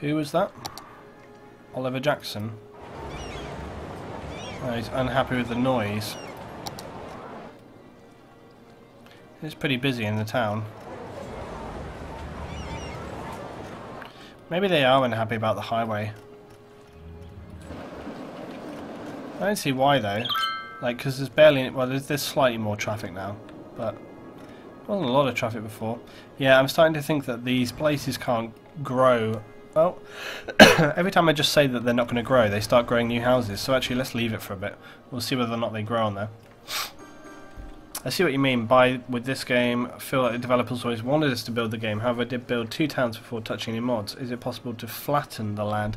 Who was that? Oliver Jackson. Oh, he's unhappy with the noise. It's pretty busy in the town. Maybe they are unhappy about the highway. I don't see why though. Like, because there's barely... Well, there's slightly more traffic now. But there wasn't a lot of traffic before. Yeah, I'm starting to think that these places can't grow. Well, every time I just say that they're not going to grow, they start growing new houses. So actually, let's leave it for a bit. We'll see whether or not they grow on there. I see what you mean by with this game. I feel like the developers always wanted us to build the game. However, I did build 2 towns before touching any mods. Is it possible to flatten the land?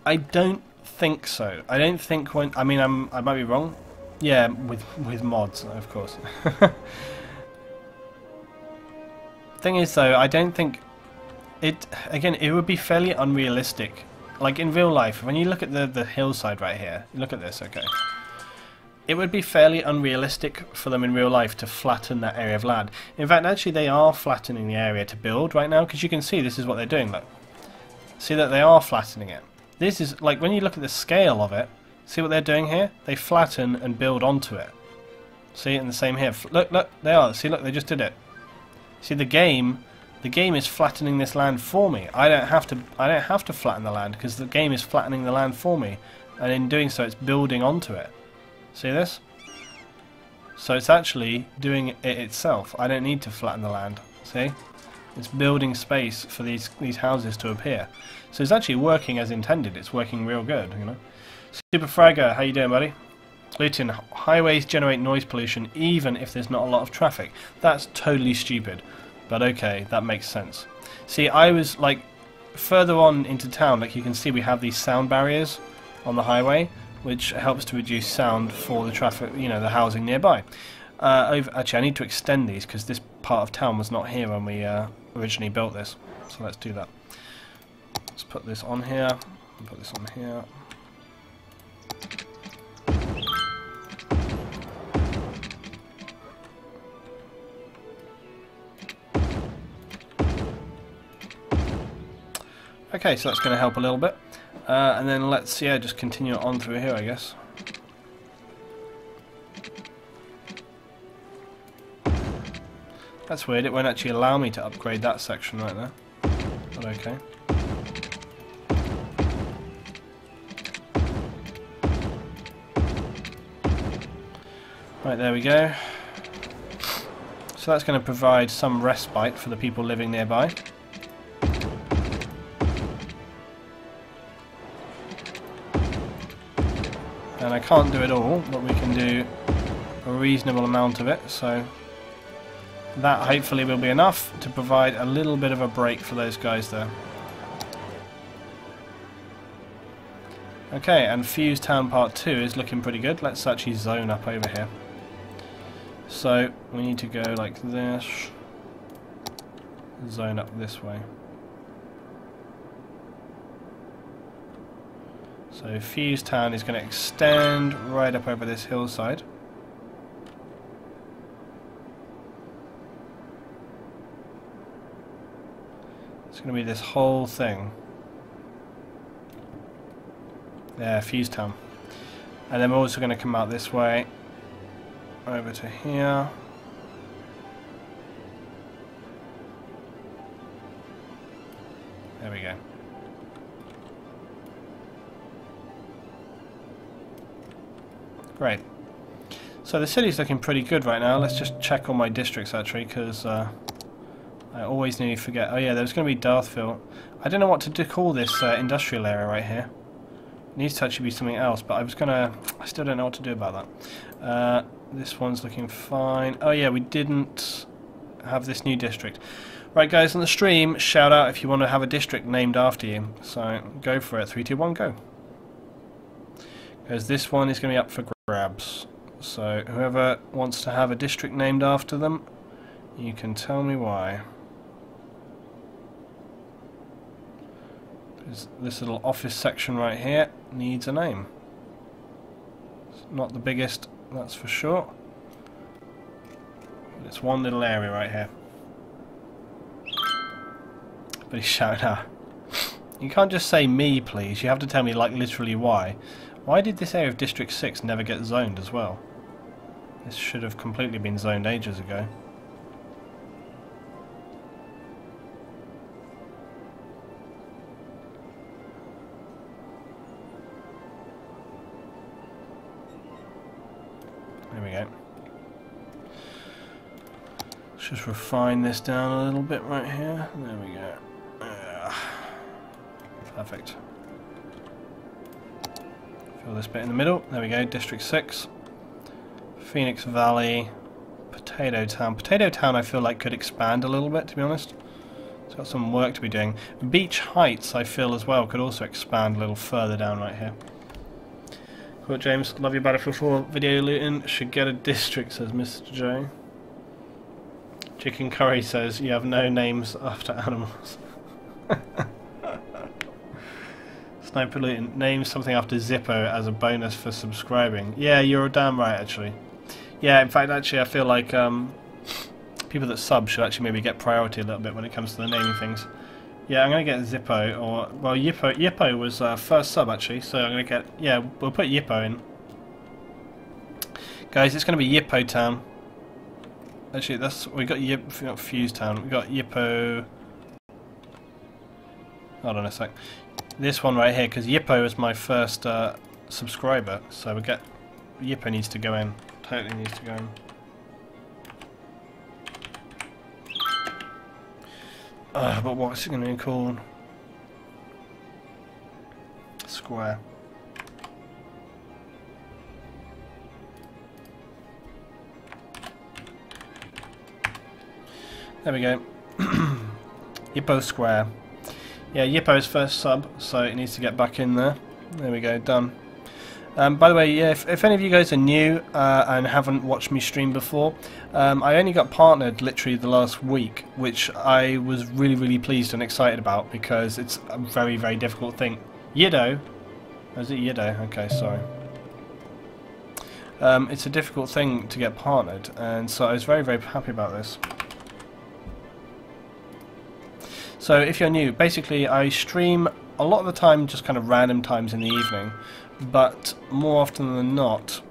I don't think so. I don't think when... I mean, I might be wrong. Yeah, with mods, of course. Thing is, though, I don't think... It again, it would be fairly unrealistic. Like in real life, when you look at the hillside right here, look at this, okay. It would be fairly unrealistic for them in real life to flatten that area of land. In fact, actually, they are flattening the area to build right now, because you can see this is what they're doing. Look, see that they are flattening it. This is like when you look at the scale of it. See what they're doing here? They flatten and build onto it. See, and the same here. Look, they are. See, look, they just did it. See, the game is flattening this land for me. I don't have to flatten the land because the game is flattening the land for me, and in doing so, it's building onto it. See this? So it's actually doing it itself. I don't need to flatten the land. See? It's building space for these houses to appear. So it's actually working as intended. It's working real good, you know. Super Fragger, how you doing, buddy? Luton, highways generate noise pollution even if there's not a lot of traffic. That's totally stupid. But okay, that makes sense. See, I was like further on into town, like you can see we have these sound barriers on the highway, which helps to reduce sound for the traffic, you know, the housing nearby. Actually, I need to extend these because this part of town was not here when we originally built this. So let's do that. Let's put this on here, and put this on here. Okay, so that's going to help a little bit. And then let's, yeah, just continue on through here, I guess. That's weird, it won't actually allow me to upgrade that section right there. But okay. Right, there we go. So that's going to provide some respite for the people living nearby. And I can't do it all, but we can do a reasonable amount of it, so that hopefully will be enough to provide a little bit of a break for those guys there. Okay, and Fuse Town Part 2 is looking pretty good. Let's actually zone up over here. So we need to go like this, zone up this way. So Fuse Town is going to extend right up over this hillside. It's going to be this whole thing. Yeah, Fuse Town. And then we're also going to come out this way, over to here. There we go. Great. So the city's looking pretty good right now. Let's just check all my districts actually, because I always nearly forget. Oh yeah, there's going to be Darthville. I don't know what to call this industrial area right here. It needs to actually be something else, but I still don't know what to do about that. This one's looking fine. Oh yeah, we didn't have this new district. Right guys, on the stream, shout out if you want to have a district named after you. So go for it. 3, 2, 1, go. Because this one is going to be up for grabs. So whoever wants to have a district named after them, you can tell me why. This little office section right here needs a name. It's not the biggest, that's for sure. But it's one little area right here. But he's shouting out. You can't just say me, please. You have to tell me, like, literally why. Why did this area of District 6 never get zoned as well? This should have completely been zoned ages ago. There we go. Let's just refine this down a little bit right here. There we go. Perfect. Fill this bit in the middle. There we go. District 6. Phoenix Valley. Potato Town. Potato Town I feel like could expand a little bit, to be honest. It's got some work to be doing. Beach Heights I feel as well could also expand a little further down right here. Cool, James. Love your Battlefield 4 video, Luton. Should get a district, says Mr. J. Chicken Curry says you have no names after animals. Sniper Luton, name something after Zippo as a bonus for subscribing. Yeah, you're damn right, actually. Yeah, in fact, actually, I feel like people that sub should actually maybe get priority a little bit when it comes to the naming things. Yeah, I'm going to get Zippo, or, well, Yippo was first sub, actually, so I'm going to get, yeah, we'll put Yippo in. Guys, it's going to be Yippo Town. Actually, that's, we got Fuse Town, we got Yippo. Hold on a sec. This one right here, because Yippo was my first subscriber, so we get Yippo needs to go in. Totally needs to go in. But what's it going to be called? Square. There we go. Yippo Square. Yeah, Yippo's first sub, so it needs to get back in there. There we go, done. By the way, yeah, if any of you guys are new and haven't watched me stream before, I only got partnered literally the last week, which I was really, really pleased and excited about because it's a very, very difficult thing. Yido? Oh, is it Yido? Okay, sorry. It's a difficult thing to get partnered, and so I was very, very happy about this. So if you're new, basically I stream a lot of the time just kind of random times in the evening, but more often than not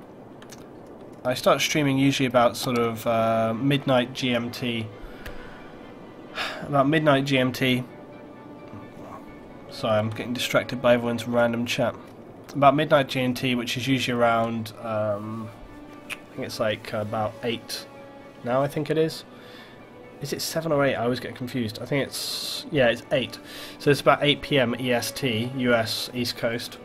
I start streaming usually about sort of midnight GMT. About midnight GMT. Sorry, I'm getting distracted by everyone's random chat. About midnight GMT, which is usually around, I think it's like about 8 now, I think it is. Is it 7 or 8? I always get confused. I think it's, yeah, it's 8. So it's about 8 PM EST, US East Coast.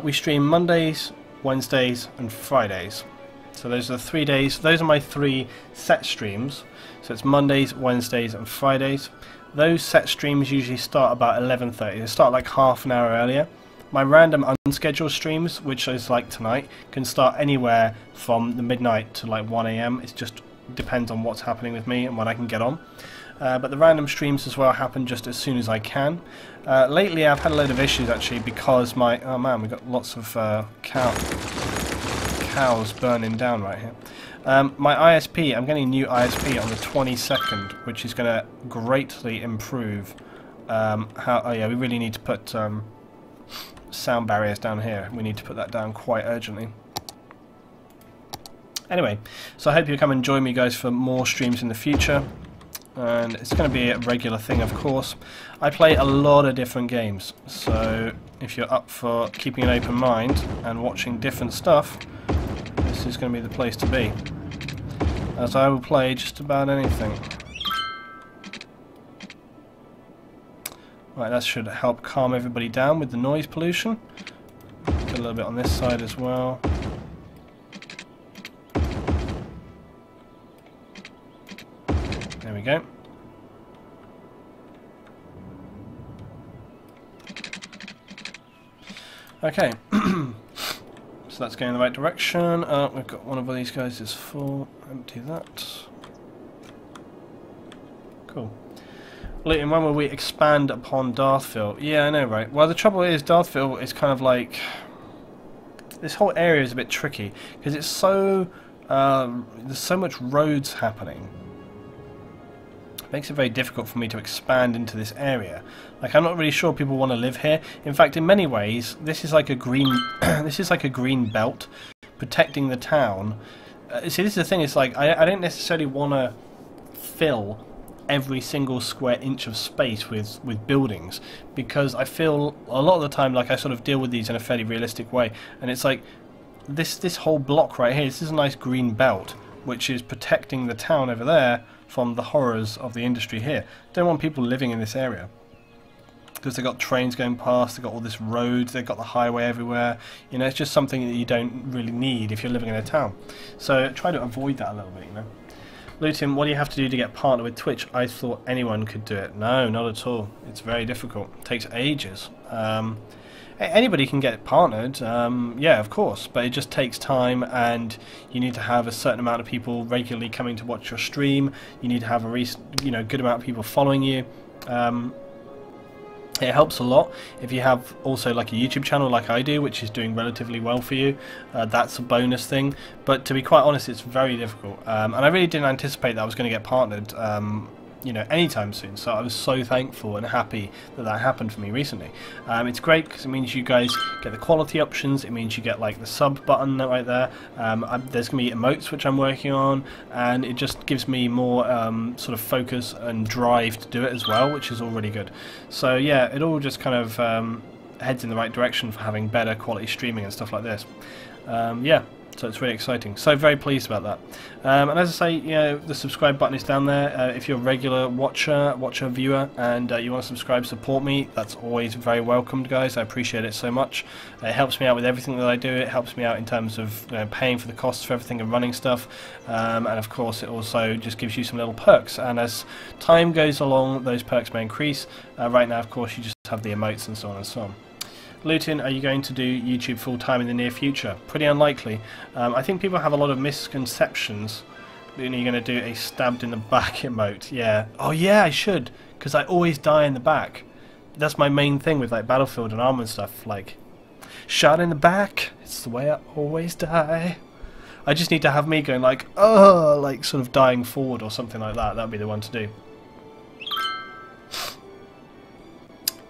We stream Mondays, Wednesdays and Fridays. So those are the 3 days. Those are my 3 set streams. So it's Mondays, Wednesdays and Fridays. Those set streams usually start about 11:30. They start like half an hour earlier. My random unscheduled streams, which is like tonight, can start anywhere from the midnight to like 1 AM. It just depends on what's happening with me and when I can get on. But the random streams as well happen just as soon as I can. Lately I've had a load of issues actually because my... Oh man, we've got lots of cows burning down right here. My ISP, I'm getting a new ISP on the 22nd, which is going to greatly improve how... Oh yeah, we really need to put sound barriers down here. We need to put that down quite urgently. Anyway, so I hope you come and join me guys for more streams in the future. And it's going to be a regular thing, of course. I play a lot of different games, so if you're up for keeping an open mind and watching different stuff, this is going to be the place to be, as I will play just about anything. Right, that should help calm everybody down with the noise pollution. Get a little bit on this side as well. There we go. Okay, so that's going in the right direction. We've got one of these guys is full. Empty that. Cool. Luton, when will we expand upon Darthville? Yeah, I know, right? Well, the trouble is Darthville is kind of like... This whole area is a bit tricky because it's so... there's so much roads happening. makes it very difficult for me to expand into this area. Like, I'm not really sure people want to live here. In fact, in many ways, this is like a green this is like a green belt protecting the town. See, this is the thing, it's like I don't necessarily want to fill every single square inch of space with buildings, because I feel a lot of the time like I sort of deal with these in a fairly realistic way, and it's like this whole block right here, this is a nice green belt which is protecting the town over there from the horrors of the industry here. Don't want people living in this area because they've got trains going past, they've got all this roads, they've got the highway everywhere. You know, it's just something that you don't really need if you're living in a town. So try to avoid that a little bit, you know. Lutin, what do you have to do to get partnered with Twitch? I thought anyone could do it. No, not at all. It's very difficult. It takes ages. Anybody can get partnered, yeah, of course, but it just takes time, and you need to have a certain amount of people regularly coming to watch your stream. You need to have a good amount of people following you. It helps a lot if you have also like a YouTube channel like I do, which is doing relatively well for you. That's a bonus thing, but to be quite honest, it's very difficult, and I really didn't anticipate that I was going to get partnered you know, anytime soon, so I was so thankful and happy that that happened for me recently. It's great because it means you guys get the quality options, it means you get like the sub button right there, there's going to be emotes which I'm working on, and it just gives me more sort of focus and drive to do it as well, which is all really good. So yeah, it all just kind of heads in the right direction for having better quality streaming and stuff like this. Yeah. So it's really exciting. So very pleased about that. And as I say, you know, the subscribe button is down there. If you're a regular watcher, viewer, and you want to subscribe, support me, that's always very welcomed, guys. I appreciate it so much. It helps me out with everything that I do. It helps me out in terms of, you know, paying for the costs for everything and running stuff. And of course, it also just gives you some little perks. And as time goes along, those perks may increase. Right now, of course, you just have the emotes and so on and so on. Lutin, are you going to do YouTube full-time in the near future? Pretty unlikely. I think people have a lot of misconceptions. Lutin, are you going to do a stabbed in the back emote? Yeah. Oh yeah, I should, because I always die in the back. That's my main thing with like Battlefield and Arma and stuff, like, shot in the back, it's the way I always die. I just need to have me going like, oh, like sort of dying forward or something like that. That'd be the one to do.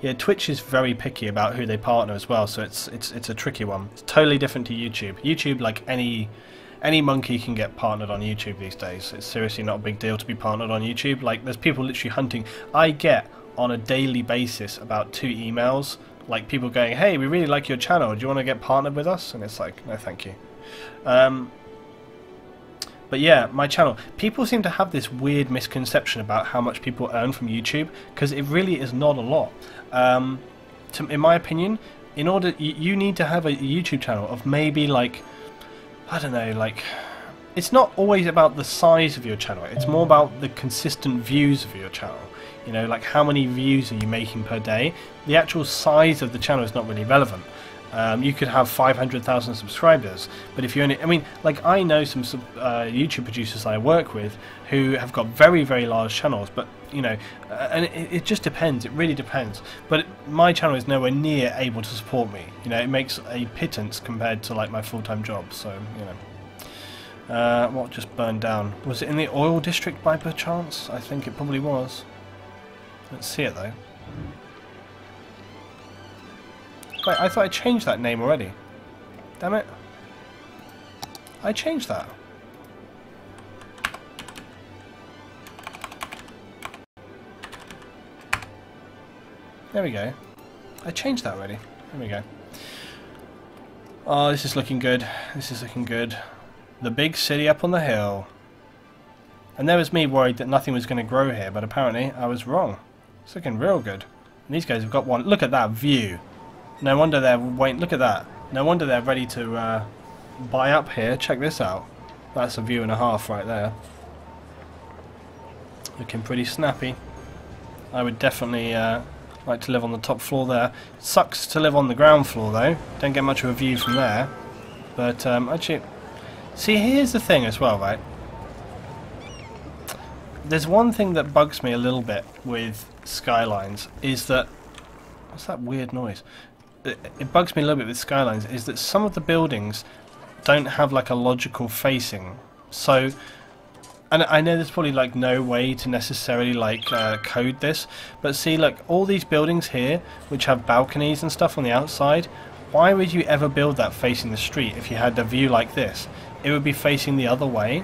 Yeah, Twitch is very picky about who they partner as well, so it's a tricky one. It's totally different to YouTube. YouTube, like any monkey can get partnered on YouTube these days. It's seriously not a big deal to be partnered on YouTube. Like, there's people literally hunting. I get on a daily basis about 2 emails, like people going, hey, we really like your channel, do you want to get partnered with us? And it's like, no thank you. But yeah, my channel. People seem to have this weird misconception about how much people earn from YouTube, because it really is not a lot. In my opinion, in order you need to have a YouTube channel of maybe like, I don't know, like, it's not always about the size of your channel. It's more about the consistent views of your channel. You know, like how many views are you making per day? The actual size of the channel is not really relevant. You could have 500,000 subscribers, but if you only, I mean, like I know some YouTube producers I work with who have got very, very large channels, but you know, and it just depends, it really depends. But my channel is nowhere near able to support me. You know, it makes a pittance compared to like my full-time job, so, you know. What just burned down? Was it in the oil district by perchance? I think it probably was. Let's see it though. Wait, I thought I changed that name already. Damn it. I changed that. There we go. I changed that already. There we go. Oh, this is looking good. This is looking good. The big city up on the hill. And there was me worried that nothing was going to grow here, but apparently I was wrong. It's looking real good. And these guys have got one. Look at that view. No wonder they're waiting. Look at that. No wonder they're ready to buy up here. Check this out. That's a view and a half right there. Looking pretty snappy. I would definitely like to live on the top floor there. Sucks to live on the ground floor though. Don't get much of a view from there. But actually, see, here's the thing as well, right? There's one thing that bugs me a little bit with Skylines is that, what's that weird noise? It bugs me a little bit with Skylines is that some of the buildings don't have like a logical facing. So and I know there's probably like no way to necessarily like code this, but see, like all these buildings here which have balconies and stuff on the outside, why would you ever build that facing the street if you had a view like this? It would be facing the other way.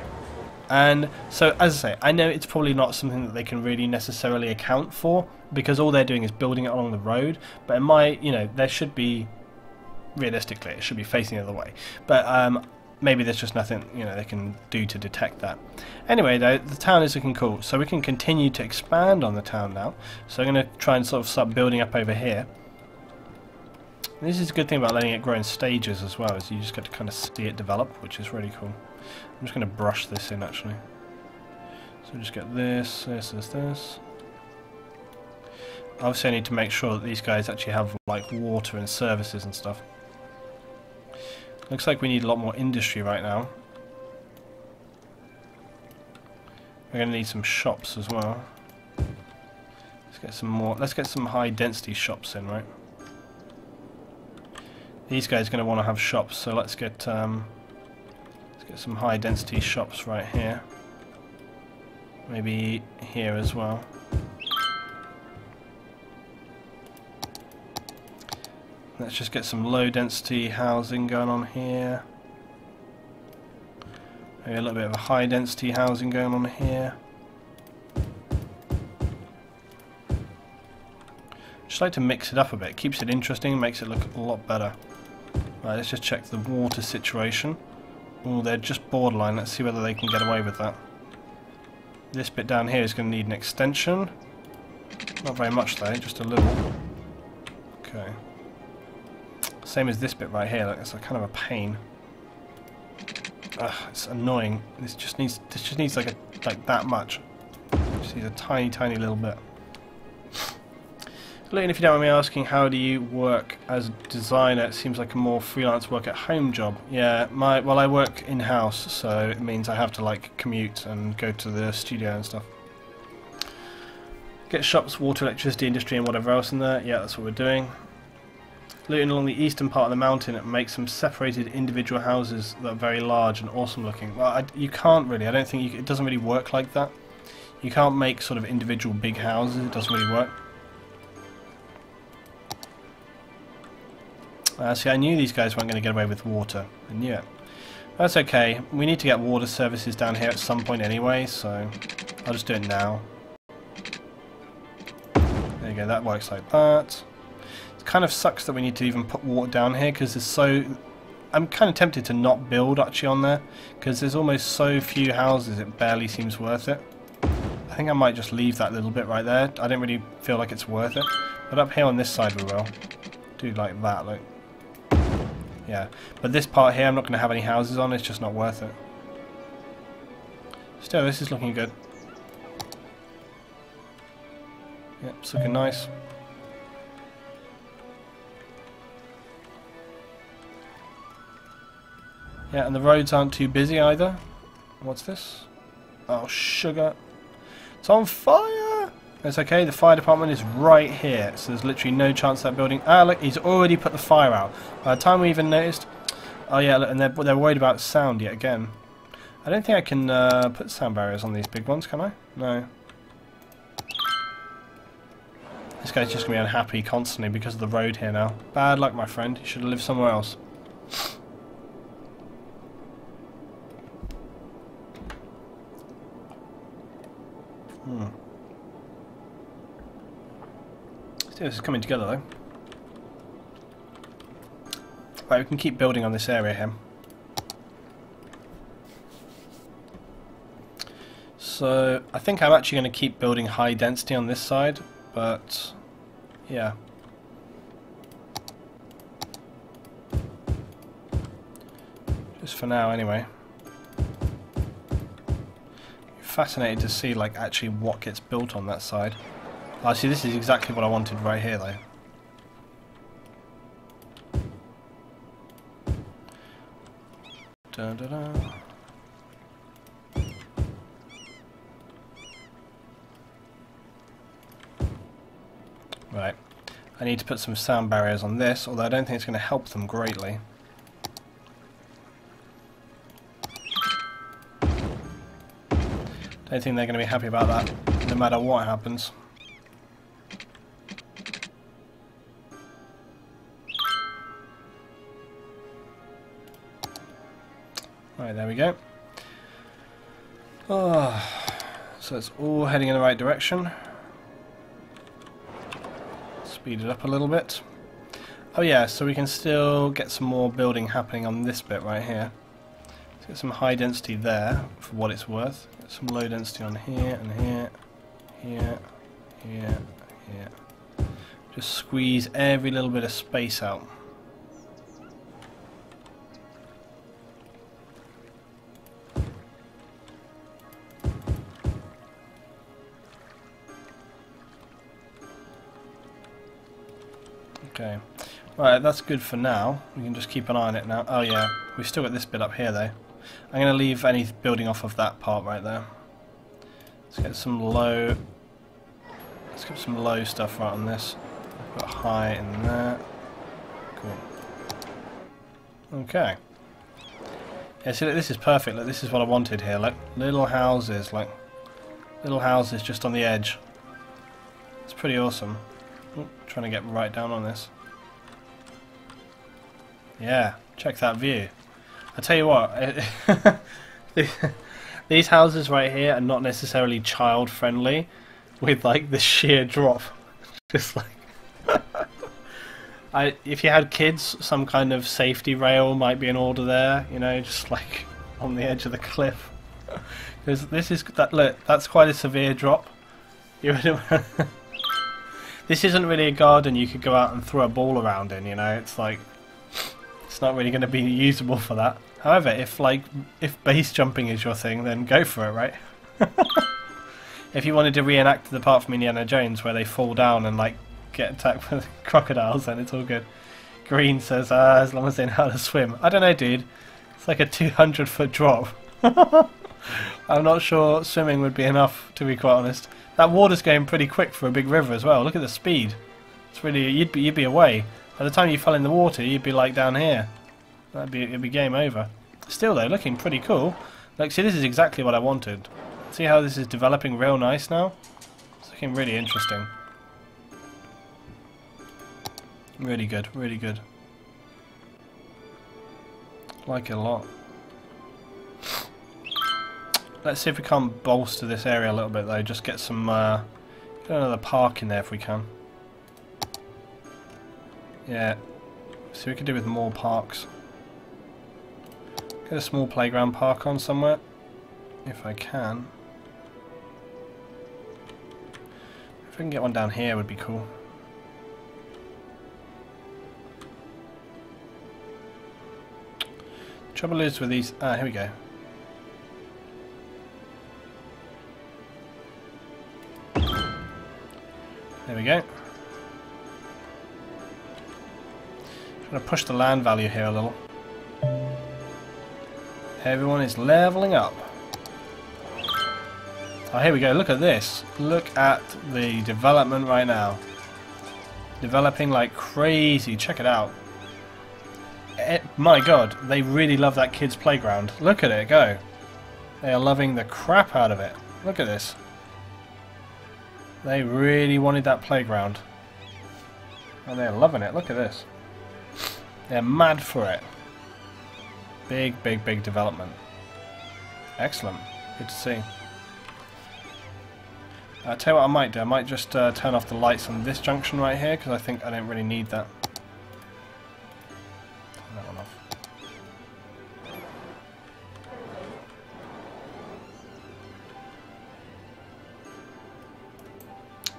And so, as I say, I know it's probably not something that they can really necessarily account for, because all they're doing is building it along the road, but in my, you know, there should be, realistically, it should be facing the other way. But maybe there's just nothing, you know, they can do to detect that. Anyway, though, the town is looking cool, so we can continue to expand on the town now. So I'm going to try and sort of start building up over here. And this is a good thing about letting it grow in stages as well, is you just get to kind of see it develop, which is really cool. I'm just going to brush this in, actually. So just get this, this. Obviously I need to make sure that these guys actually have like water and services and stuff. Looks like we need a lot more industry right now. We're going to need some shops as well. Let's get some more. Let's get some high density shops in, right? These guys are going to want to have shops, so let's get some high density shops right here. Maybe here as well. Let's just get some low density housing going on here. Maybe a little bit of a high density housing going on here. Just like to mix it up a bit. Keeps it interesting, makes it look a lot better. Right, let's just check the water situation. Oh, they're just borderline. Let's see whether they can get away with that. This bit down here is going to need an extension. Not very much though, just a little. Okay. Same as this bit right here. Like, it's a kind of a pain. Ugh, it's annoying. This just needs like that much. Just needs a tiny little bit. Lynn, if you don't mind me asking, how do you work as a designer? It seems like a more freelance work at home job. Yeah, well, I work in-house, so it means I have to like commute and go to the studio and stuff. Get shops, water, electricity, industry, and whatever else in there. Yeah, that's what we're doing. Looting along the eastern part of the mountain, it makes some separated individual houses that are very large and awesome looking. Well, you can't really. I don't think it doesn't really work like that. You can't make sort of individual big houses. It doesn't really work. See, I knew these guys weren't going to get away with water. I knew it. That's okay. We need to get water services down here at some point anyway, so I'll just do it now. There you go, that works like that. It kind of sucks that we need to even put water down here, because there's so... I'm kind of tempted to not build actually on there, because there's almost so few houses it barely seems worth it. I think I might just leave that little bit right there. I don't really feel like it's worth it. But up here on this side we will. Do like that, like... Yeah, but this part here I'm not going to have any houses on, it's just not worth it. Still, this is looking good. Yep, it's looking nice. Yeah, and the roads aren't too busy either. What's this? Oh, sugar. It's on fire! It's okay, the fire department is right here, so there's literally no chance that building... Ah, look, he's already put the fire out. By the time we even noticed... Oh yeah, look, and they're worried about sound yet again. I don't think I can put sound barriers on these big ones, can I? No. This guy's just going to be unhappy constantly because of the road here now. Bad luck, my friend. You should have lived somewhere else. This is coming together though. Right, we can keep building on this area here. So I think I'm actually going to keep building high density on this side, but yeah. Just for now anyway. Fascinated to see like actually what gets built on that side. Ah, see, this is exactly what I wanted right here though. Dun, dun, dun. Right, I need to put some sound barriers on this, although I don't think it's going to help them greatly. don't think they're going to be happy about that, no matter what happens. Right, there we go. Oh, so it's all heading in the right direction. Speed it up a little bit. Oh yeah, so we can still get some more building happening on this bit right here. Let's get some high density there, for what it's worth. Get some low density on here, and here, here, here, here. Just squeeze every little bit of space out. Okay, right, that's good for now. We can just keep an eye on it now. Oh yeah, we've still got this bit up here though. I'm going to leave any building off of that part right there. Let's get some low. Let's get some low stuff right on this. Put high in there. Cool. Okay. Yeah, see, look, this is perfect. Look, this is what I wanted here. Like little houses, just on the edge. It's pretty awesome. Ooh, trying to get right down on this. Yeah, check that view. I tell you what, these houses right here are not necessarily child friendly, with like the sheer drop. Just like, if you had kids, some kind of safety rail might be in order there. You know, just like on the edge of the cliff. Because this is that. Look, that's quite a severe drop. This isn't really a garden you could go out and throw a ball around in, you know, it's like, it's not really going to be usable for that. However, if base jumping is your thing, then go for it, right? If you wanted to reenact the part from Indiana Jones where they fall down and like get attacked by crocodiles, then it's all good. Green says, as long as they know how to swim. I don't know, dude. It's like a 200-foot drop. I'm not sure swimming would be enough, to be quite honest. That water's going pretty quick for a big river as well. Look at the speed. It's really you'd be away. By the time you fell in the water, you'd be like down here. It'd be game over. Still though, looking pretty cool. Like, see, this is exactly what I wanted. See how this is developing real nice now? It's looking really interesting. Really good, really good. Like it a lot. Let's see if we can't bolster this area a little bit though, just get some get another park in there if we can. Yeah, see what we can do with more parks. Get a small playground park on somewhere, if I can. If we can get one down here would be cool. Trouble is with these, here we go. There we go. Trying to push the land value here a little. Everyone is leveling up. Oh, here we go. Look at this. Look at the development right now. Developing like crazy. Check it out. My God, they really love that kid's playground. Look at it go. They are loving the crap out of it. Look at this. They really wanted that playground. And they're loving it. Look at this. They're mad for it. Big, big, big development. Excellent. Good to see. I'll tell you what I might do. I might just turn off the lights on this junction right here because I think I don't really need that. Turn that one off.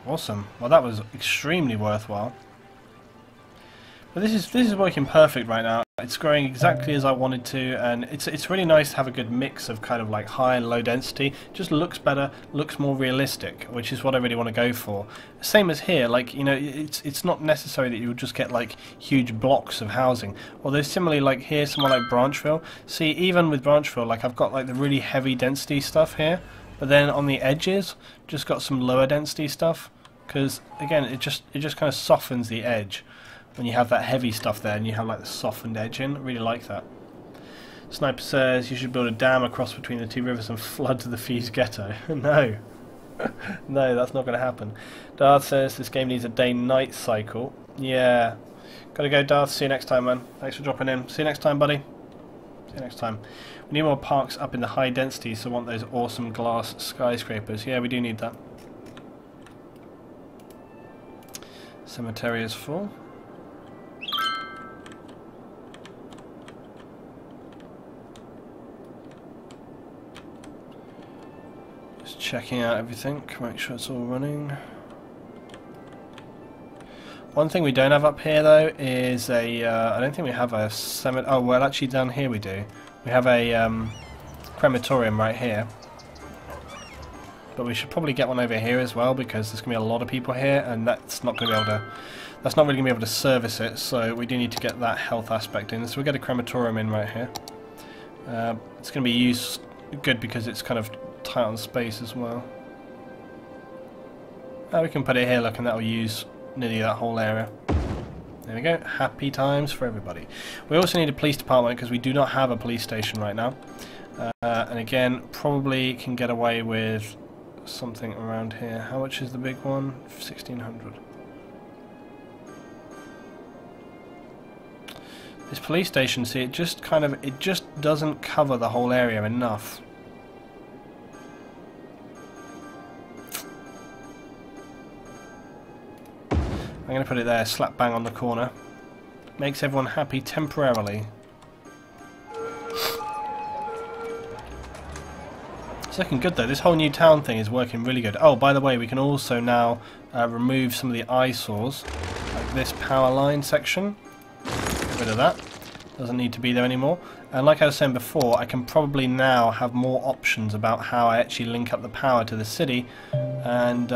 Awesome. Well, that was extremely worthwhile. But this is working perfect right now. It's growing exactly as I wanted to, and it's really nice to have a good mix of kind of like high and low density. Just looks better, looks more realistic, which is what I really want to go for. Same as here, like, you know, it's not necessary that you would just get like huge blocks of housing. Although similarly, like here, somewhere like Branchville. See, even with Branchville, like I've got like the really heavy density stuff here, but then on the edges, just got some lower density stuff. Because again, it just kind of softens the edge when you have that heavy stuff there and you have like the softened edge in. I really like that. Sniper says you should build a dam across between the two rivers and flood the Fuse ghetto. No. No, that's not going to happen. Darth says this game needs a day-night cycle. Yeah. Gotta go, Darth. See you next time, man. Thanks for dropping in. See you next time, buddy. See you next time. We need more parks up in the high density, so I want those awesome glass skyscrapers. Yeah, we do need that. Cemetery is full. Just checking out everything, make sure it's all running. One thing we don't have up here though is a, I don't think we have a cemetery. Oh well, actually down here we do. We have a crematorium right here. But we should probably get one over here as well because there's going to be a lot of people here and that's not going to be able to, that's not really going to be able to service it, so we do need to get that health aspect in. So we'll get a crematorium in right here. It's going to be used good because it's kind of tight on space as well. We can put it here, look, and that will use nearly that whole area. There we go, happy times for everybody. We also need a police department because we do not have a police station right now. And again, probably can get away with something around here. How much is the big one? 1600. This police station, see, it just doesn't cover the whole area enough. I'm going to put it there, slap bang on the corner. Makes everyone happy temporarily. It's looking good though. This whole new town thing is working really good. Oh, by the way, we can also now remove some of the eyesores, like this power line section. Get rid of that. Doesn't need to be there anymore. And like I was saying before, I can probably now have more options about how I actually link up the power to the city. And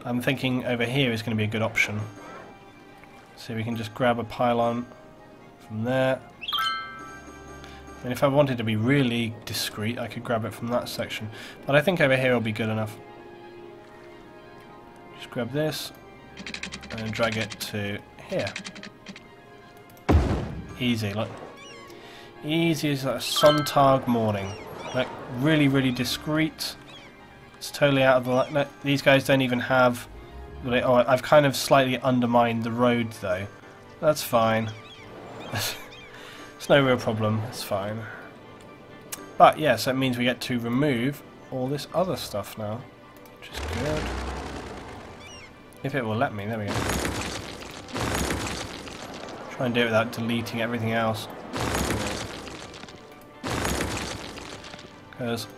I'm thinking over here is going to be a good option. So we can just grab a pylon from there. And if I wanted to be really discreet, I could grab it from that section. But I think over here will be good enough. Just grab this and drag it to here. Easy, look. Easy as a Sonntag morning. Like, really, really discreet. It's totally out of the... No, these guys don't even have... Oh, I've kind of slightly undermined the road, though. That's fine. It's no real problem. It's fine. But, yeah, so it means we get to remove all this other stuff now. Which is good. If it will let me. There we go. Try and do it without deleting everything else. Because...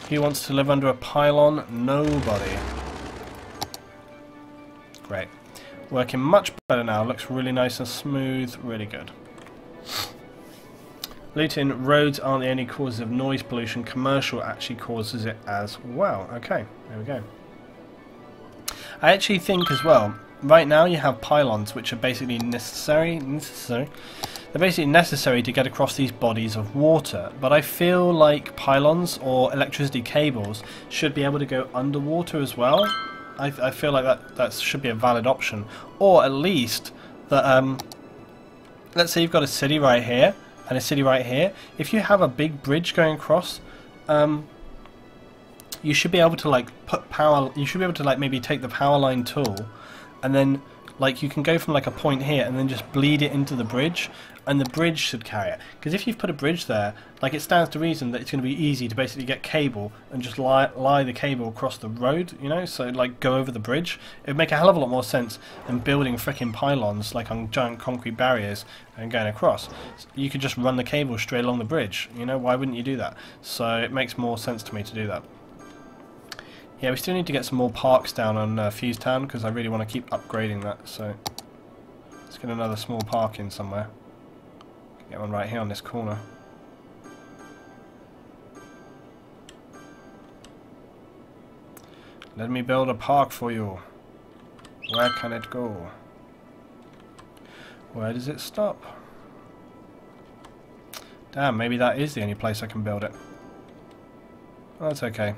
who wants to live under a pylon? Nobody. Great. Working much better now. Looks really nice and smooth. Really good. Luton, roads aren't the only causes of noise pollution. Commercial actually causes it as well. Okay, there we go. I actually think as well, right now you have pylons which are basically necessary. They're basically necessary to get across these bodies of water, but I feel like pylons or electricity cables should be able to go underwater as well. I feel like that should be a valid option, or at least that let's say you've got a city right here and a city right here. If you have a big bridge going across, you should be able to like put power. You should be able to like maybe take the power line tool, and then like you can go from like a point here and then just bleed it into the bridge, and the bridge should carry it. Because if you've put a bridge there, like it stands to reason that it's going to be easy to basically get cable and just lie the cable across the road, you know, so like go over the bridge. It would make a hell of a lot more sense than building frickin' pylons like on giant concrete barriers and going across. You could just run the cable straight along the bridge, you know, why wouldn't you do that? So it makes more sense to me to do that. Yeah, we still need to get some more parks down on Fuse Town because I really want to keep upgrading that. So let's get another small park in somewhere. Get one right here on this corner. Let me build a park for you. Where can it go? Where does it stop? Damn, maybe that is the only place I can build it. Oh, that's okay.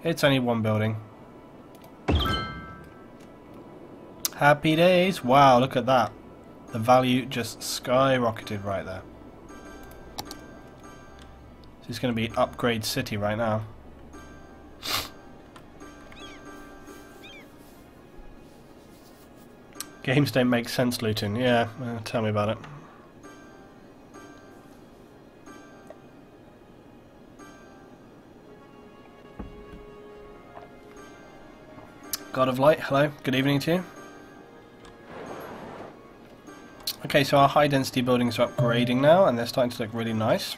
It's only one building. Happy days. Wow, look at that. the value just skyrocketed right there. So it's going to be upgrade city right now. Games don't make sense, Luton. Yeah, tell me about it. God of Light, hello, good evening to you. Okay, so our high density buildings are upgrading now and they're starting to look really nice.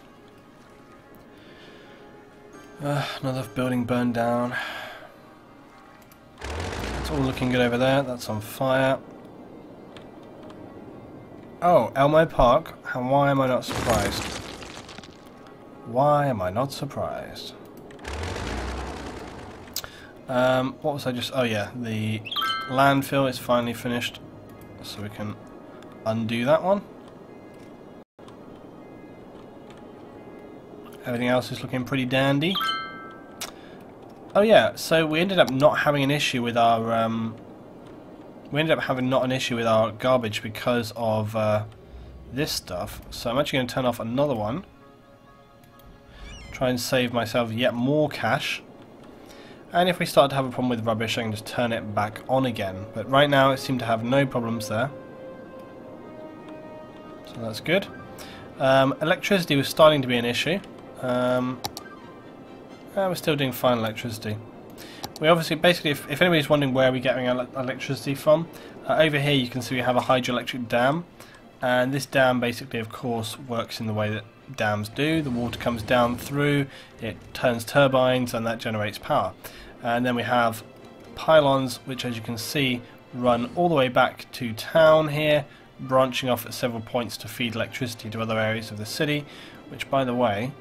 Another building burned down. It's all looking good over there, that's on fire. Oh, Elmo Park, and why am I not surprised? Why am I not surprised? What was I just... Oh yeah, the landfill is finally finished, so we can undo that one. Everything else is looking pretty dandy. Oh yeah, so we ended up not having an issue with our... we ended up having not an issue with our garbage because of this stuff. So I'm actually going to turn off another one. Try and save myself yet more cash. And if we start to have a problem with rubbish, I can just turn it back on again. But right now it seemed to have no problems there. So that's good. Electricity was starting to be an issue. We're still doing fine electricity. We obviously, basically, if anybody's wondering where we're getting our electricity from, over here you can see we have a hydroelectric dam. And this dam basically, of course, works in the way that dams do. The water comes down through, it turns turbines, and that generates power. And then we have pylons, which, as you can see, run all the way back to town here, branching off at several points to feed electricity to other areas of the city, which, by the way,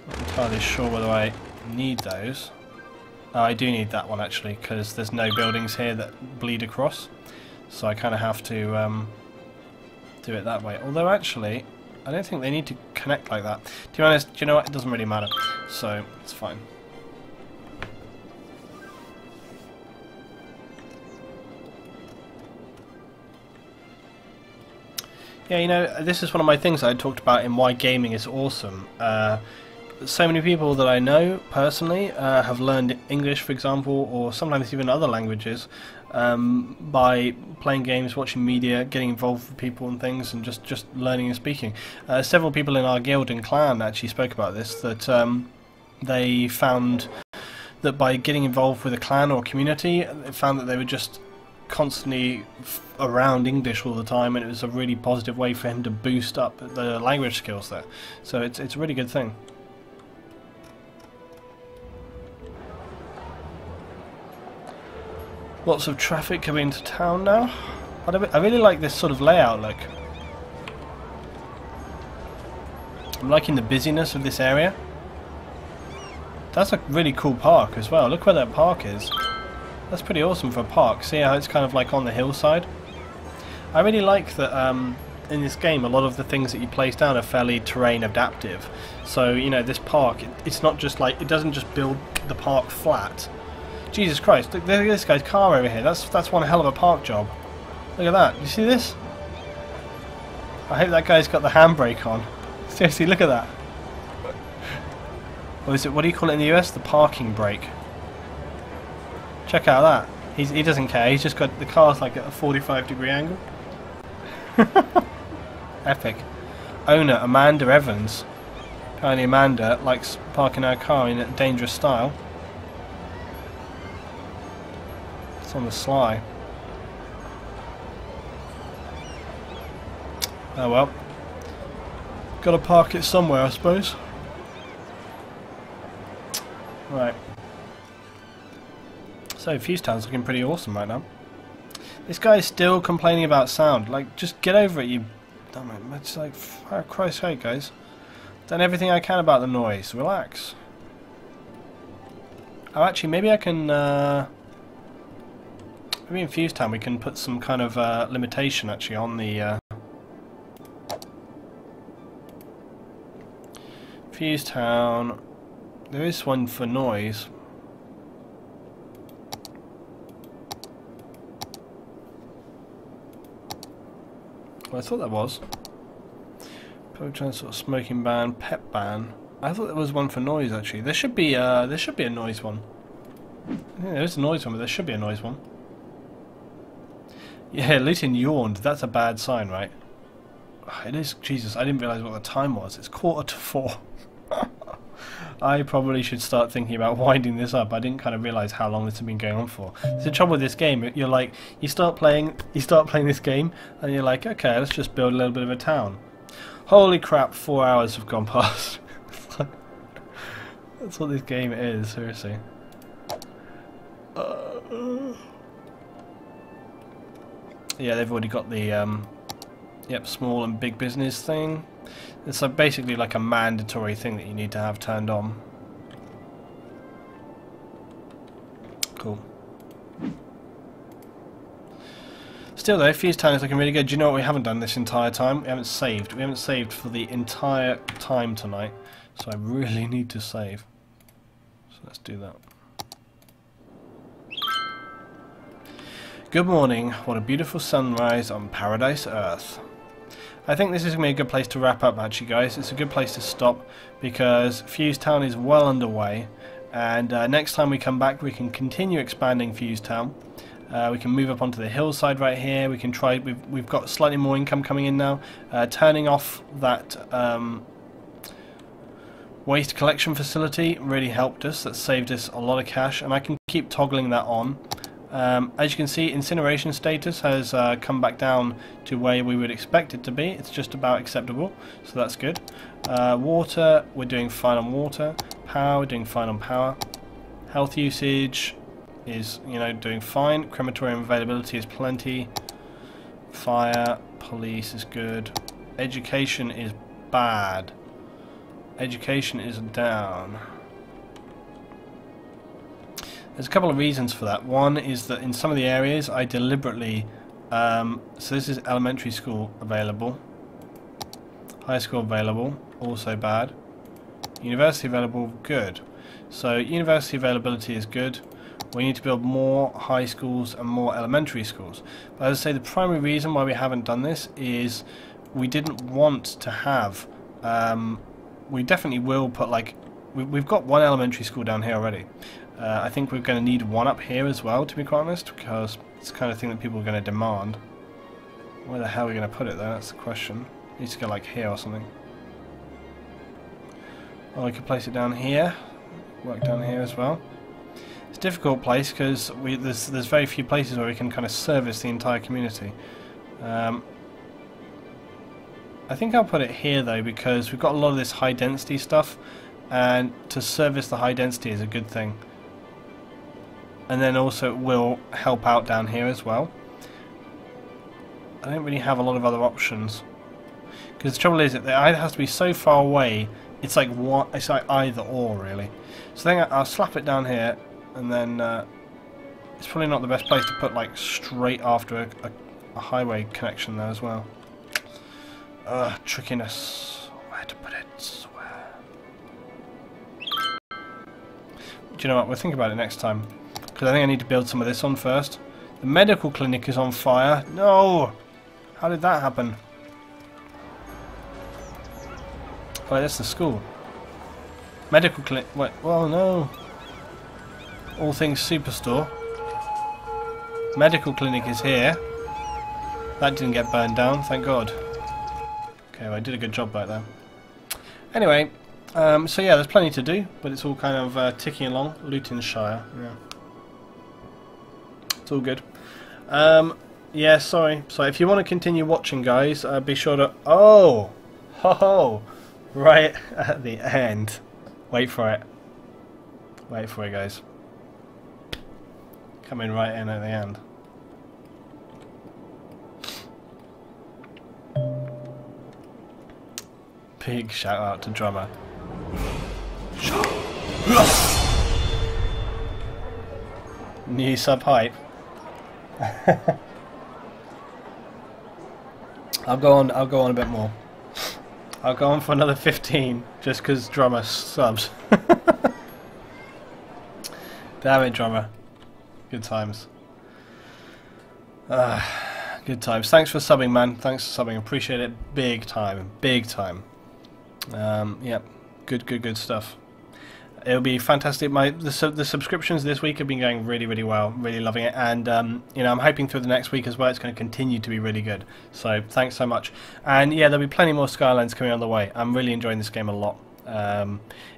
I'm not entirely sure whether I need those. I do need that one, actually, because there's no buildings here that bleed across, so I kind of have to do it that way. Although, actually, I don't think they need to connect like that. To be honest, do you know what? It doesn't really matter, so it's fine. Yeah, you know, this is one of my things I talked about in why gaming is awesome. So many people that I know personally have learned English, for example, or sometimes even other languages by playing games, watching media, getting involved with people and things, and just learning and speaking. Several people in our guild and clan actually spoke about this, that they found that by getting involved with a clan or community, they found that they were just constantly around English all the time, and it was a really positive way for him to boost up the language skills there. So it's a really good thing. Lots of traffic coming into town now. I really like this sort of layout look. I'm liking the busyness of this area. That's a really cool park as well. Look where that park is. That's pretty awesome for a park. See how it's kind of like on the hillside? I really like that in this game a lot of the things that you place down are fairly terrain adaptive. So, you know, this park, it's not just like, it doesn't just build the park flat. Jesus Christ, look at this guy's car over here. That's one hell of a park job. Look at that. You see this? I hope that guy's got the handbrake on. Seriously, look at that. Or is it, what do you call it in the US? The parking brake. Check out that. He doesn't care. He's just got the car's like at a 45-degree angle. Epic. Owner Amanda Evans. Apparently Amanda likes parking her car in a dangerous style. It's on the sly. Oh well. Gotta park it somewhere, I suppose. Right. So Fusetown's looking pretty awesome right now. This guy's still complaining about sound. Like, just get over it, you... Damn it. It's like, for Christ's sake, guys. Done everything I can about the noise. Relax. Oh, actually, maybe I can... maybe in Fusetown we can put some kind of limitation, actually, on the... Fusetown... There is one for noise. Well, I thought there was. Public transport, smoking ban, pet ban. I thought there was one for noise actually. There should be a noise one. Yeah, there is a noise one, but there should be a noise one. Yeah, Luton yawned. That's a bad sign, right? It is. Jesus, I didn't realise what the time was. It's 3:45. I probably should start thinking about winding this up. I didn't kind of realise how long this had been going on for. It's the trouble with this game. You're like, you start playing this game, and you're like, okay, let's just build a little bit of a town. Holy crap! 4 hours have gone past. That's what this game is. Seriously. Yeah, they've already got the yep, small and big business thing. It's like basically like a mandatory thing that you need to have turned on. Cool. Still though, Fuse Town is looking really good. Do you know what we haven't done this entire time? We haven't saved. We haven't saved for the entire time tonight. So I really need to save. So let's do that. Good morning. What a beautiful sunrise on Paradise Earth. I think this is going to be a good place to wrap up actually, guys. It's a good place to stop because Fuse Town is well underway, and next time we come back we can continue expanding Fuse Town. We can move up onto the hillside right here. We can try. We've got slightly more income coming in now. Turning off that waste collection facility really helped us. That saved us a lot of cash, and I can keep toggling that on. As you can see, incineration status has come back down to where we would expect it to be. It's just about acceptable, so that's good. Water, we're doing fine on water. Power, we're doing fine on power. Health usage is, you know, doing fine. Crematorium availability is plenty. Fire, police is good. Education is bad. Education is down. There's a couple of reasons for that. One is that in some of the areas I deliberately, so this is elementary school available, high school available, also bad, university available, good. So university availability is good. We need to build more high schools and more elementary schools. But as I say, the primary reason why we haven't done this is we didn't want to have, we definitely will put like, we've got one elementary school down here already. I think we're going to need one up here as well, to be quite honest, because it's the kind of thing that people are going to demand. Where the hell are we going to put it though? That's the question. It needs to go like here or something. Or we could place it down here. Work down here as well. It's a difficult place because there's very few places where we can kind of service the entire community. I think I'll put it here though, because we've got a lot of this high density stuff, and to service the high density is a good thing. And then also it will help out down here as well. I don't really have a lot of other options, because the trouble is that it either has to be so far away. It's like what? It's like either or really. So then I'll slap it down here, and then it's probably not the best place to put like straight after a highway connection there as well. Trickiness. Where to put it? Where? Do you know what? We'll think about it next time. Because I think I need to build some of this on first. The medical clinic is on fire. No! How did that happen? Oh, that's the school. Medical clinic. Wait, well, no. All things superstore. Medical clinic is here. That didn't get burned down, thank God. Okay, well, I did a good job back there. Anyway, so yeah, there's plenty to do, but it's all kind of ticking along. Lutonshire, yeah. It's all good. Yeah, sorry. So if you want to continue watching, guys, be sure to... Oh! Ho ho! Right at the end. Wait for it. Wait for it, guys. Coming right in at the end. Big shout out to drummer. New sub hype. I'll go on a bit more. I'll go on for another 15 just because drummer subs. Damn it, drummer. Good times. Good times. Thanks for subbing, man. Thanks for subbing. Appreciate it. Big time. Big time. Yep. Good stuff. It'll be fantastic. The subscriptions this week have been going really well. Really loving it, and you know, I'm hoping through the next week as well it's going to continue to be really good. So thanks so much. And yeah, there'll be plenty more Skylines coming on the way. I'm really enjoying this game a lot.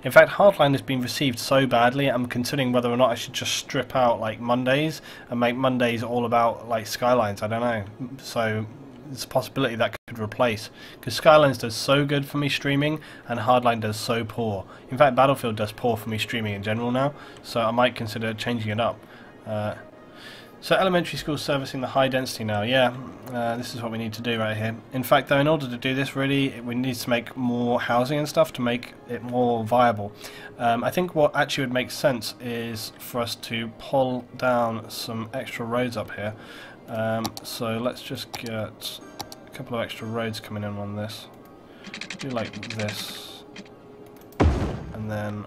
In fact, Hardline has been received so badly, I'm considering whether or not I should just strip out like Mondays and make Mondays all about like Skylines. I don't know. So it's a possibility that could replace, because Skylines does so good for me streaming and Hardline does so poor. In fact, Battlefield does poor for me streaming in general now, so I might consider changing it up. So elementary school servicing the high density now. Yeah, this is what we need to do right here. In fact, though, in order to do this, really, we need to make more housing and stuff to make it more viable. I think what actually would make sense is for us to pull down some extra roads up here. So let's just get a couple of extra roads coming in on this. Do like this, and then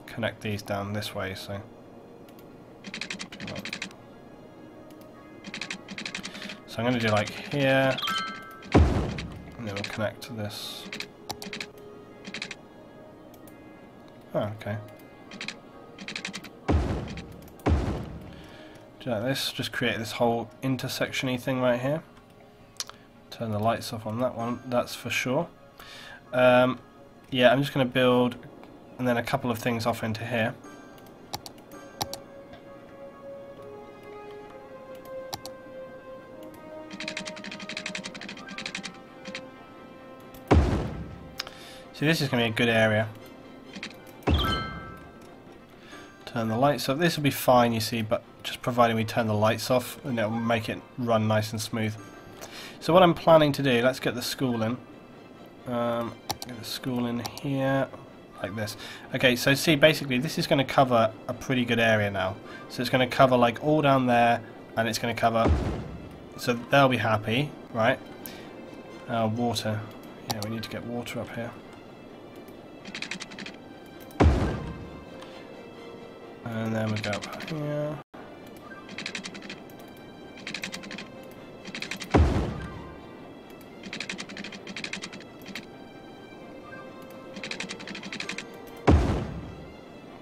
connect these down this way. So. So I'm going to do like here, and then we'll connect to this. Oh, okay. Do like this, just create this whole intersection-y thing right here. Turn the lights off on that one, that's for sure. Yeah, I'm just going to build, and then a couple of things off into here. So this is going to be a good area. Turn the lights off. This will be fine, you see, but just providing we turn the lights off, and it will make it run nice and smooth. So what I'm planning to do, let's get the school in. Get the school in here, like this. Okay, so see, basically this is going to cover a pretty good area now. So it's going to cover like all down there, and it's going to cover, so they'll be happy, right? Water. Yeah, we need to get water up here. And then we go up here.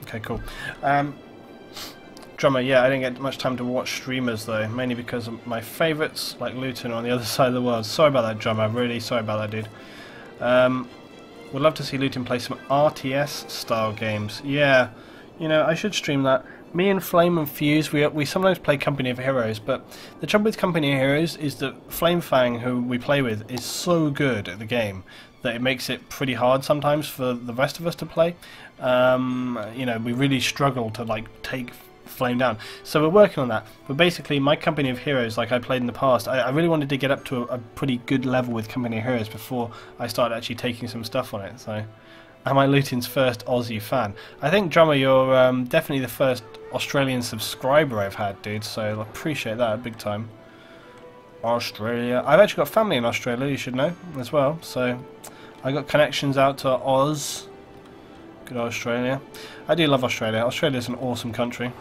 Okay, cool. Drummer, yeah, I didn't get much time to watch streamers though, mainly because of my favourites like Luton on the other side of the world. Sorry about that, Drummer. Really sorry about that, dude. Would love to see Luton play some RTS style games. Yeah. You know, I should stream that. Me and Flame and Fuse, we sometimes play Company of Heroes, but the trouble with Company of Heroes is that Flame Fang, who we play with, is so good at the game that it makes it pretty hard sometimes for the rest of us to play. You know, we really struggle to like take Flame down. So we're working on that. But basically, my Company of Heroes, like I played in the past, I really wanted to get up to a pretty good level with Company of Heroes before I started actually taking some stuff on it. So. Am I Luton's first Aussie fan? I think, Drummer, you're definitely the first Australian subscriber I've had, dude, so I appreciate that big time. Australia. I've actually got family in Australia, you should know, as well, so I got connections out to Oz. Good Australia. I do love Australia. Australia's an awesome country.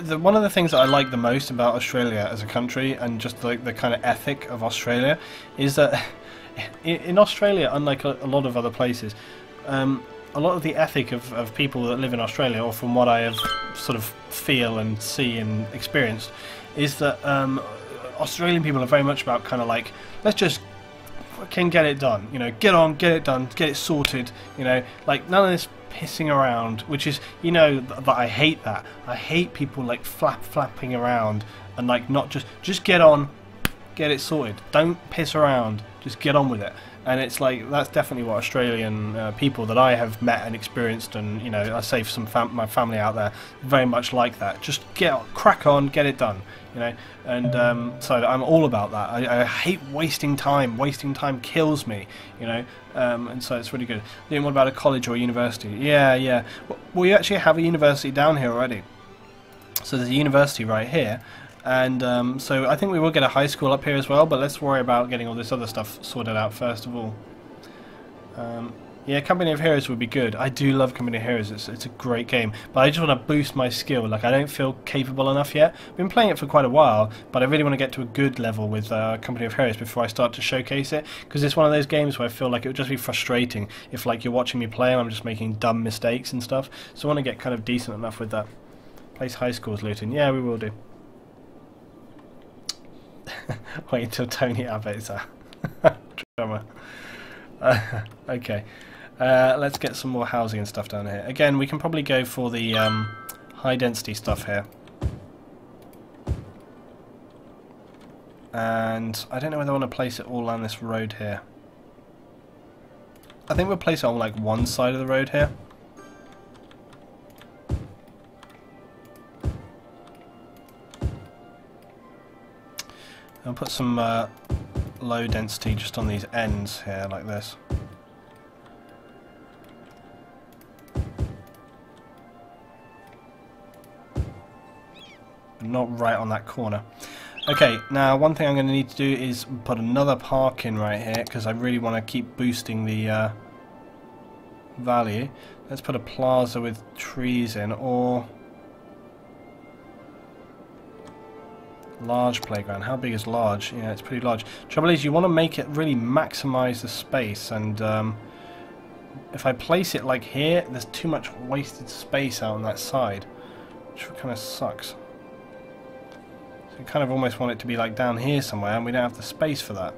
One of the things that I like the most about Australia as a country, and just like the kind of ethic of Australia, is that in Australia, unlike a lot of other places, a lot of the ethic of people that live in Australia, or from what I have sort of feel and see and experienced, is that Australian people are very much about kind of like, let's just fucking get it done, you know, get on, get it done, get it sorted, you know, like none of this pissing around, which is, you know, that I hate that. I hate people like flapping around and like not just get on, get it sorted. Don't piss around. Just get on with it. And it's like, that's definitely what Australian people that I have met and experienced, and you know, I say for some my family out there, very much like that. Just crack on, get it done, you know. And so I'm all about that. I hate wasting time. Wasting time kills me, you know. And so it's really good. Then what about a college or a university? Yeah. Well, we actually have a university down here already. So there's a university right here. And so I think we will get a high school up here as well, but let's worry about getting all this other stuff sorted out first of all. Yeah, Company of Heroes would be good. I do love Company of Heroes. It's a great game, but I just want to boost my skill. Like, I don't feel capable enough yet. I've been playing it for quite a while, but I really want to get to a good level with Company of Heroes before I start to showcase it. Because it's one of those games where I feel like it would just be frustrating if, like, you're watching me play and I'm just making dumb mistakes and stuff. So I want to get kind of decent enough with that. Place high scores, Luton. Yeah, we will do. Wait until Tony Abbott's drama. Okay. Let's get some more housing and stuff down here. Again, we can probably go for the high density stuff here. And I don't know whether I want to place it all on this road here. I think we'll place it on like one side of the road here. I'll put some low density just on these ends here like this. Not right on that corner. Okay, now one thing I'm going to need to do is put another park in right here because I really want to keep boosting the value. Let's put a plaza with trees in, or large playground. How big is large? Yeah, it's pretty large. Trouble is, you want to make it really maximize the space, and if I place it like here, there's too much wasted space out on that side, which kind of sucks. I kind of almost want it to be like down here somewhere, and we don't have the space for that.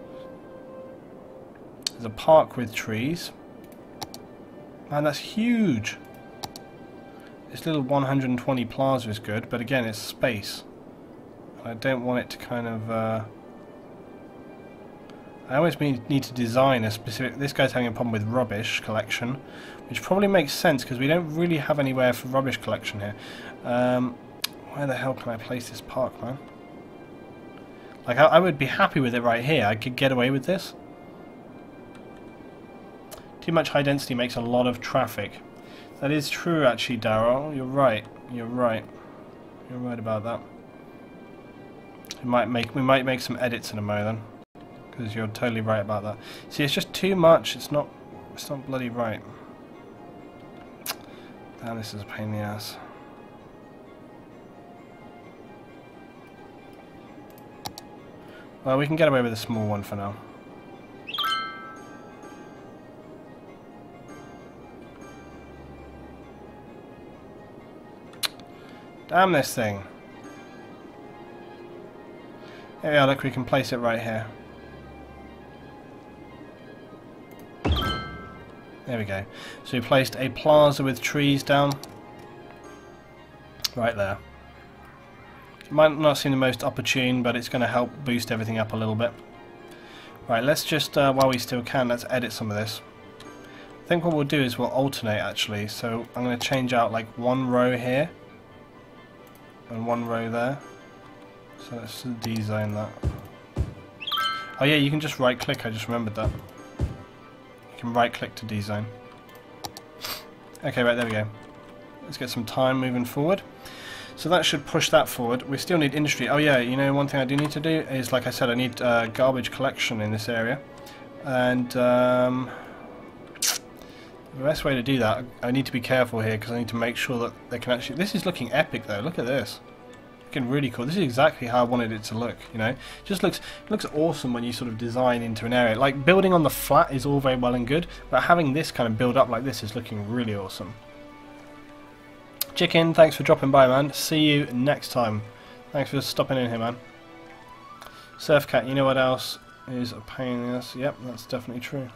There's a park with trees. Man, that's huge. This little 120 plaza is good, but again, it's space. I don't want it to kind of... I always need to design a specific... This guy's having a problem with rubbish collection, which probably makes sense because we don't really have anywhere for rubbish collection here. Where the hell can I place this park, man? Like, I would be happy with it right here. I could get away with this. Too much high density makes a lot of traffic. That is true, actually, Darryl. You're right. You're right. You're right about that. We might make some edits in a moment, because you're totally right about that. See, it's just too much. It's not bloody right. Damn, this is a pain in the ass. Well, we can get away with a small one for now. Damn this thing. There we are, look, we can place it right here. There we go. So we placed a plaza with trees down. Right there. It might not seem the most opportune, but it's going to help boost everything up a little bit. Right, let's just, while we still can, let's edit some of this. I think what we'll do is we'll alternate, actually. So I'm going to change out like one row here and one row there. So let's design that. Oh yeah, you can just right click, I just remembered that. You can right click to design. Okay, right, there we go. Let's get some time moving forward. So that should push that forward. We still need industry. Oh yeah, you know, one thing I do need to do is, like I said, I need garbage collection in this area. And the best way to do that, I need to be careful here because I need to make sure that they can actually... This is looking epic though, look at this. Looking really cool. This is exactly how I wanted it to look, you know. Just looks awesome when you sort of design into an area. Like, building on the flat is all very well and good, but having this kind of build up like this is looking really awesome. Chicken, thanks for dropping by, man. See you next time. Thanks for stopping in here, man. Surfcat, you know what else is a pain in the ass? Yep, that's definitely true.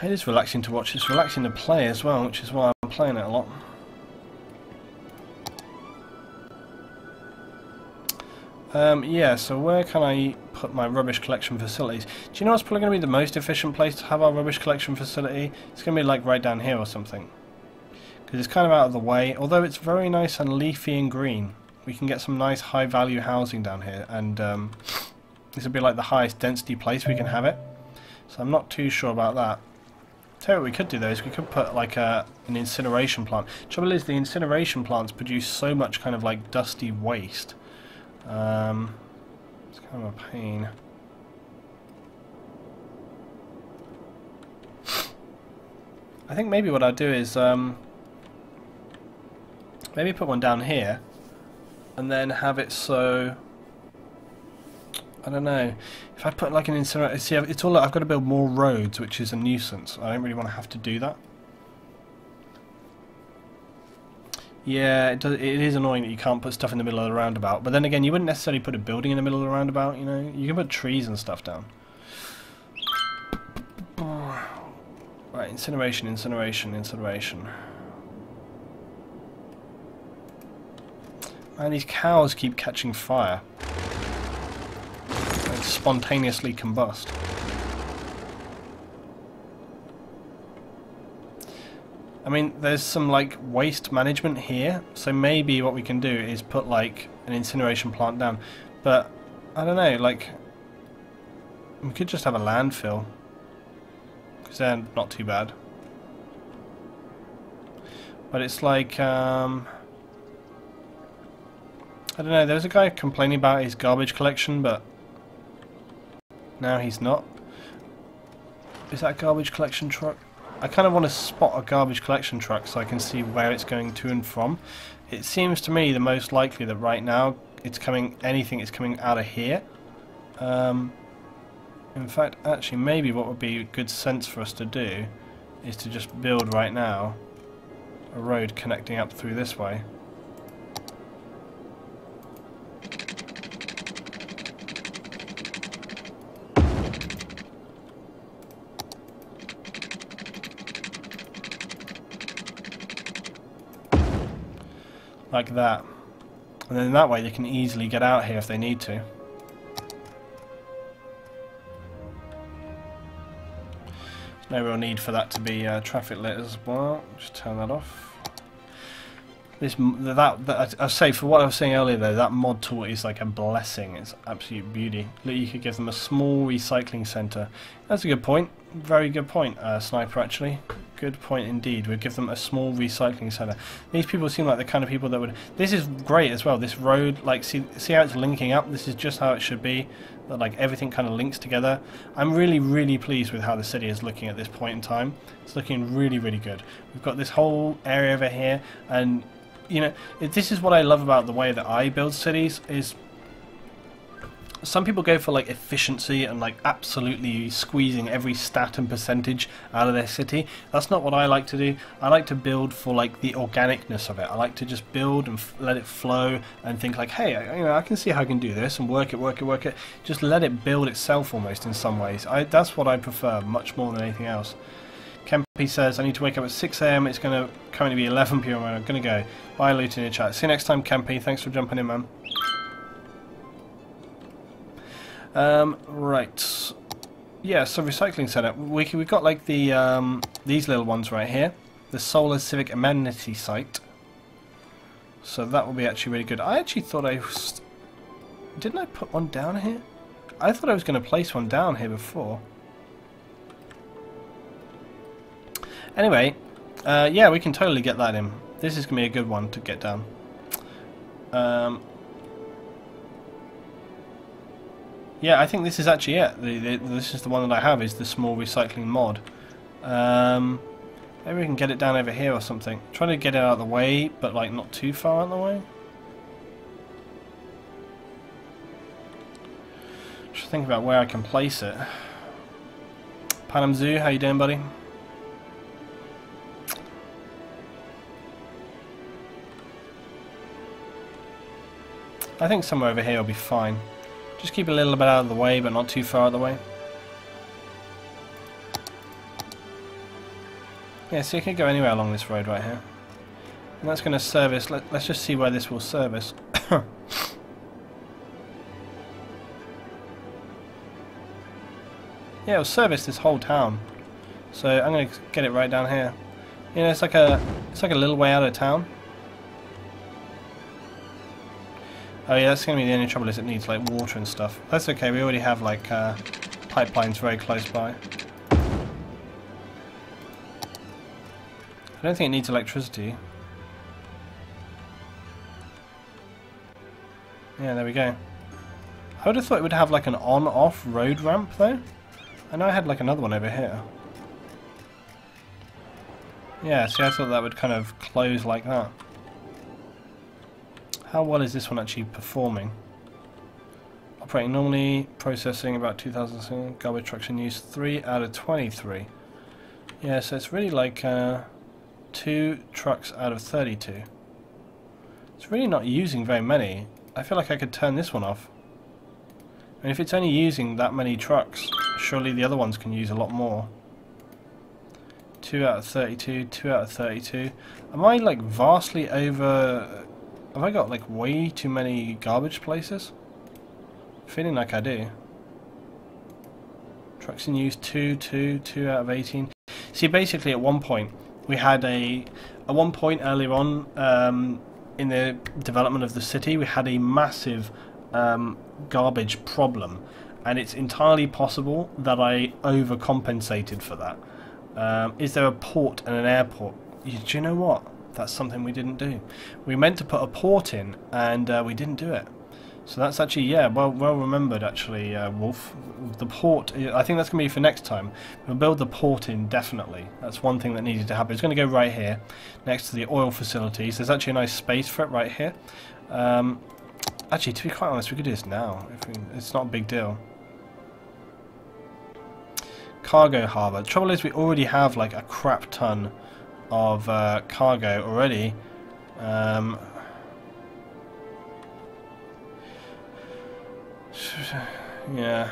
It is relaxing to watch. It's relaxing to play as well, which is why I'm playing it a lot. Yeah, so where can I put my rubbish collection facilities? Do you know what's probably going to be the most efficient place to have our rubbish collection facility? It's going to be like right down here or something. Because it's kind of out of the way, although it's very nice and leafy and green. We can get some nice high value housing down here, and this will be like the highest density place we can have it. So I'm not too sure about that. Tell you what we could do though is we could put like an incineration plant. Trouble is the incineration plants produce so much kind of like dusty waste. It's kind of a pain. I think maybe what I'll do is maybe put one down here, and then have it so. I don't know. If I put like an incinerator, see, it's all. I've got to build more roads, which is a nuisance. I don't really want to have to do that. Yeah, it does. It is annoying that you can't put stuff in the middle of the roundabout. But then again, you wouldn't necessarily put a building in the middle of the roundabout. You know, you can put trees and stuff down. Right, incineration, incineration, incineration. Man, these cows keep catching fire. They spontaneously combust. I mean, there's some like waste management here, so maybe what we can do is put like an incineration plant down. But I don't know, like we could just have a landfill, because they're not too bad. But it's like I don't know. There was a guy complaining about his garbage collection, but now he's not. Is that a garbage collection truck? I kind of want to spot a garbage collection truck so I can see where it's going to and from. It seems to me the most likely that right now it's coming. Anything is coming out of here. In fact, actually, maybe what would be good sense for us to do is to just build right now a road connecting up through this way. Like that. And then that way they can easily get out here if they need to. There's no real need for that to be traffic lit as well. Just turn that off. I say, for what I was saying earlier though, that mod tool is like a blessing. It's absolute beauty. Look, you could give them a small recycling centre. That's a good point. Very good point, Sniper, actually. Good point indeed. We'd give them a small recycling centre. These people seem like the kind of people that would... This is great as well. This road, like, see how it's linking up? This is just how it should be. That, like, everything kind of links together. I'm really, really pleased with how the city is looking at this point in time. It's looking really, really good. We've got this whole area over here, and, you know, this is what I love about the way that I build cities, is... Some people go for like efficiency and like absolutely squeezing every stat and percentage out of their city. That's not what I like to do. I like to build for like the organicness of it. I like to just build and let it flow and think like, hey, you know, I can see how I can do this and work it. Just let it build itself almost in some ways. That's what I prefer much more than anything else. Kempy says, I need to wake up at 6 AM. It's going to currently be 11 PM when I'm going to go. Bye, Luton in your chat. See you next time, Kempy. Thanks for jumping in, man. Right. Yeah, so recycling setup. We've got like the these little ones right here. The Solar Civic Amenity Site. So that will be actually really good. I actually thought didn't I put one down here? I thought I was going to place one down here before. Anyway, yeah, we can totally get that in. This is going to be a good one to get down. Yeah, I think this is actually it. This is the one that I have, is the small recycling mod. Maybe we can get it down over here or something. Trying to get it out of the way, but like not too far out of the way. Just think about where I can place it. Panam Zoo, how you doing, buddy? I think somewhere over here will be fine. Just keep it a little bit out of the way, but not too far out of the way. Yeah, so you can go anywhere along this road right here. And that's going to service... Let's just see where this will service. Yeah, it'll service this whole town. So I'm going to get it right down here. You know, it's like a little way out of town. Oh yeah, that's going to be the only trouble, is it needs like water and stuff. That's okay, we already have like pipelines very close by. I don't think it needs electricity. Yeah, there we go. I would have thought it would have like an on-off road ramp though. I know I had like another one over here. Yeah, see, I thought that would kind of close like that. How well is this one actually performing? Operating normally, processing about 2,000 garbage trucks in use, 3 out of 23. Yeah, so it's really like 2 trucks out of 32. It's really not using very many. I feel like I could turn this one off. And if it's only using that many trucks, surely the other ones can use a lot more. 2 out of 32, 2 out of 32. Am I like vastly over... Have I got like way too many garbage places? Feeling like I do. Trucks in use 2 out of 18. See, basically at one point we had at one point earlier on in the development of the city, we had a massive garbage problem, and it's entirely possible that I overcompensated for that. Is there a port and an airport? Do you know what? That's something we didn't do. We meant to put a port in, and we didn't do it. So that's actually, yeah, well remembered actually, Wolf. The port, I think that's going to be for next time. We'll build the port in, definitely. That's one thing that needed to happen. It's going to go right here, next to the oil facilities. There's actually a nice space for it right here. Actually, to be quite honest, we could do this now. It's not a big deal. Cargo harbour. The trouble is we already have like a crap ton of cargo already. Yeah.